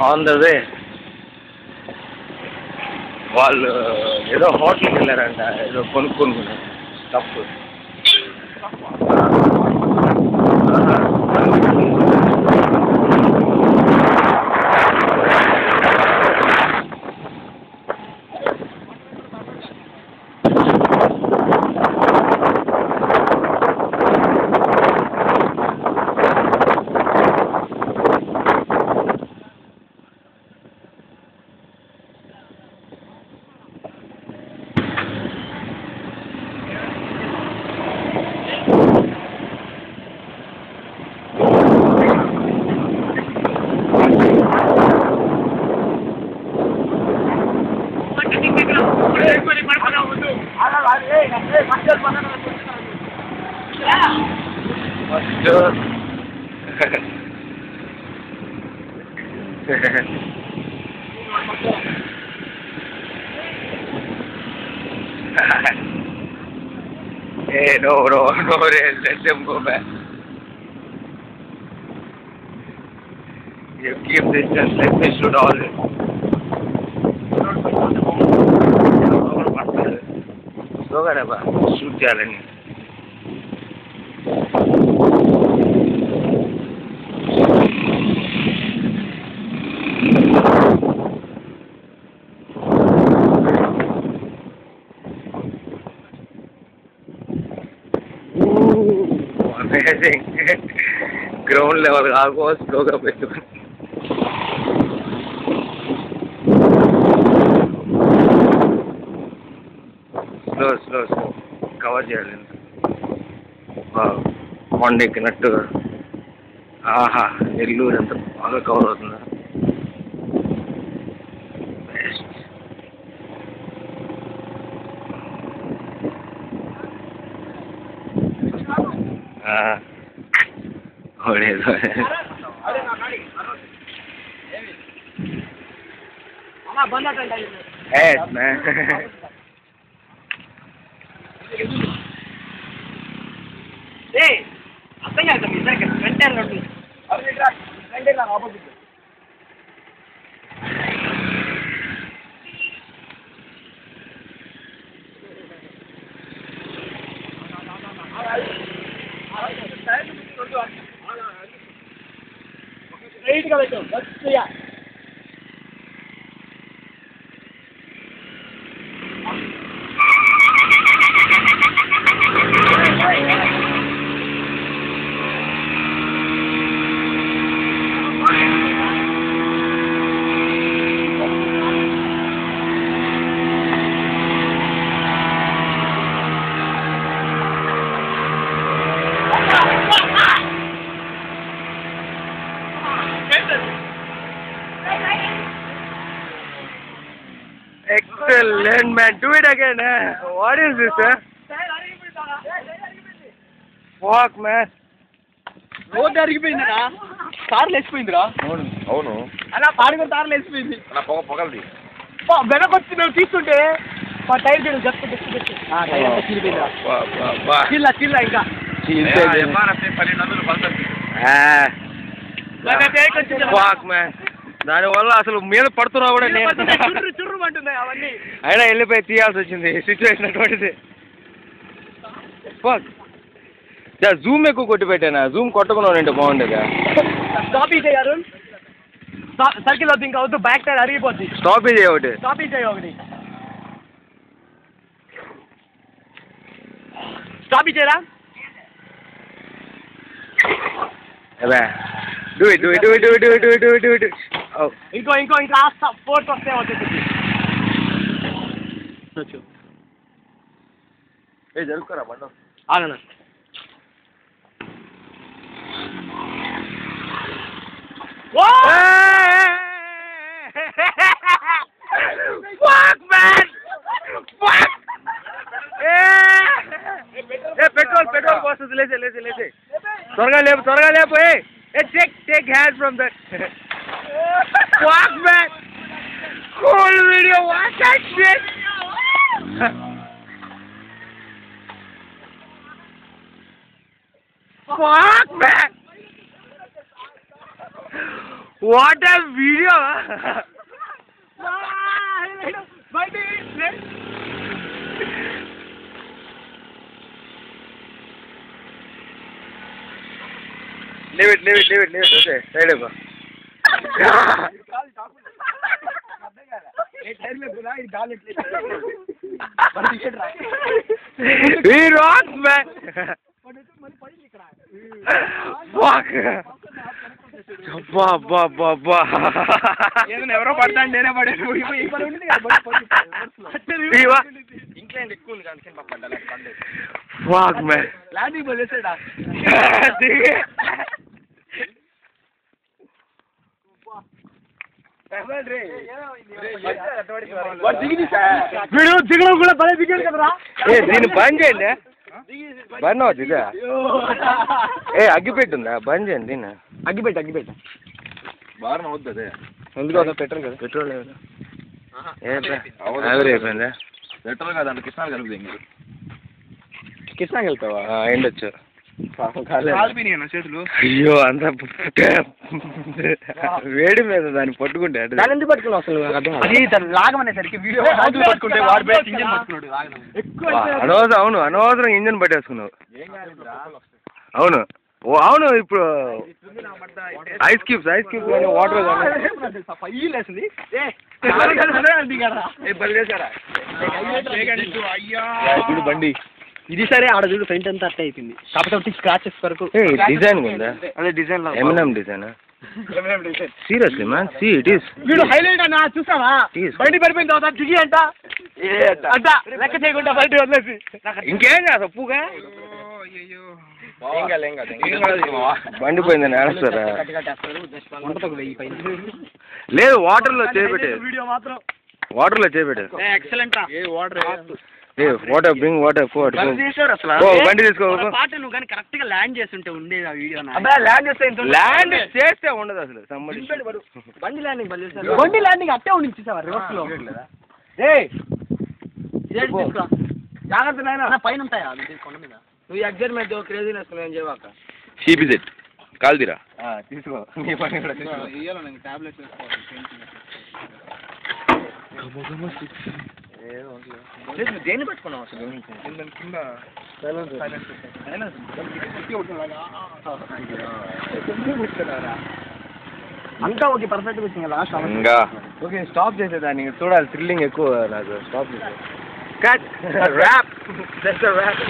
On the way వాళ్ళు ఏదో హోటల్కి వెళ్ళారంట, ఏదో కొనుక్కున్నారు తప్పు. Hey, no, let them go back. You keep distance, let me shoot all this. Slow ga shoot challenge. Amazing. Ground level almost slow ga pettu. Slow. Cover cheyalin. Wow. Monday kinattu. Aha, Nellore anta baga cover avutunda. Best. Yes, man. Hey, అత్తయ్య కదా మీ దగ్గర వెంటనే రండి. అరేరా, వెంటనే నా opposite. Straight గా పెట్టు. బస్సుయా. Excellent, man. Do it again. What is this, sir? Fuck, man. Road అరిగిపోయిందిరా. కార్లు వేసిపోయిందిరా. అవును. అలా పాడుకుని కార్లు వేసిపోయింది. అలా పొగలది. వెనకొచ్చి మేము తీస్తుంటే మా టైర్ చేయడం జస్ట్ టైర్ చీలిపోయిందిరా. చిల్ల ఇంకా ఫాక్ మ్యాన్. దానివల్ల అసలు మీద పడుతున్నా కూడా చుర్రుమంటుంది అవన్నీ. అయినా వెళ్ళిపోయి తీయాల్సి వచ్చింది సిచ్యువేషన్ అటువంటిది. ఫాక్. జూమ్ ఎక్కువ కొట్టి పెట్టానా? జూమ్ కొట్టకుండా ఉంటే బాగుండేదా? స్టాప్ చేయారు. సర్కిల్ వద్దు, ఇంకా వద్దు, బ్యాక్ సైడ్ అరిగిపోద్ది. స్టాప్ ఒకటి. స్టాప్ ఒకటి. స్టాప్ చేయరా? Do it. Oh. ఇంకా ఫోర్త్ వస్తే వచ్చేసి జరుగుతారా బండి? ఆగనా. Fuck, man! Fuck! పెట్రోల్ పోస్తుంది. లేచే త్వరగా లేపు. Take hands from that. Fuck, man! Cool video, watch that shit! Fuck, man! What a video. లేవు ఓకే సైడ్ అయిపో. He rocks, man. Fuck. అబ్బా ఎవరో పడతాను నేనే పడాను. ఇంక్లైన్ ఎక్కువ ఉంది కానీ పడ్డా. Fuck, man. ల్యాండింగ్ వదిలేసాడా? దిగడం కూడా భలే దిగాడు కదరా. దీన్ని బంద్ చేయండి. బంద్ అవుతుంది ఇదా. అగ్గిపెట్టి ఉందా? బంద్ చేయండి దీన్ని. అగ్గిపెట్టు బాగా అవుతుంది అదే. ఎందుకు పెట్రోల్ కదా? పెట్రోల్ లేదు. ఆవిరి అయిపోయిందా? పెట్రోల్ కదా అంటే కృష్ణా కలుపుతుంది. కృష్ణాకి వెళ్తావా? ఎండొచ్చు. చేతులు. అయ్యో అంత వేడి మీద దాన్ని పట్టుకుంటే దాన్ని ఎందుకు పట్టుకున్నావు అసలు? లాగమనేసరికి వీడియో పట్టుకుంటే అనవసరం ఇంజన్ పట్టేసుకున్నావు. అవును అవును. ఇప్పుడు ఐస్ క్యూబ్స్ వాటర్ బండి. ఇది సరే ఆడ చూడు ఫ్రంట్ అంతా అట్లా అయిపోయింది. కాకపోతే స్క్రాచెస్ వరకు డిజైన్ ఉందా? అదే design M&M design. Seriously man, see it is. వీడు హైలైట్ అన్న చూసావా? బండి పడిపోయిన తర్వాత దిగి అంట లెక్క చేయకుండా బయట వదిలేసి ఇంకేం కాదు అప్పుగా బండి పోయిందని ఏడుస్తారా? లేదు వాటర్లో చేపెట్టే. వాటర్లో చేపెట్టే. Excellent water bring water for. బండి తీసుకో. పాట నువ్వు కానీ కరెక్ట్ గా ల్యాండ్ చేస్తుంటే ఉండేది ఆ వీడియో. ల్యాండ్ చేస్తే ఉండదు అసలు. బండి ల్యాండింగ్ అట్టే ఉండి చూసావా రివర్స్ లో? జాగ్రత్త నాయన పైన ఉంటాయా కొండ మీద? నువ్వు ఎగ్జైట్మెంట్ క్రేజీనెస్ నేను చేయవాక. షీపిజెట్ కాల్దిరా తీసుకో. నీ పని కూడా దేన్ని పెట్టుకున్నావు అసలు? అంతా ఓకే పర్ఫెక్ట్ వచ్చింది లాస్ట్. ఇంకా ఓకే స్టాప్ చేసేదాన్ని చూడాలి. థ్రిల్లింగ్ ఎక్కువ నాకు. స్టాప్ చేసే. Cut wrap. Just rap.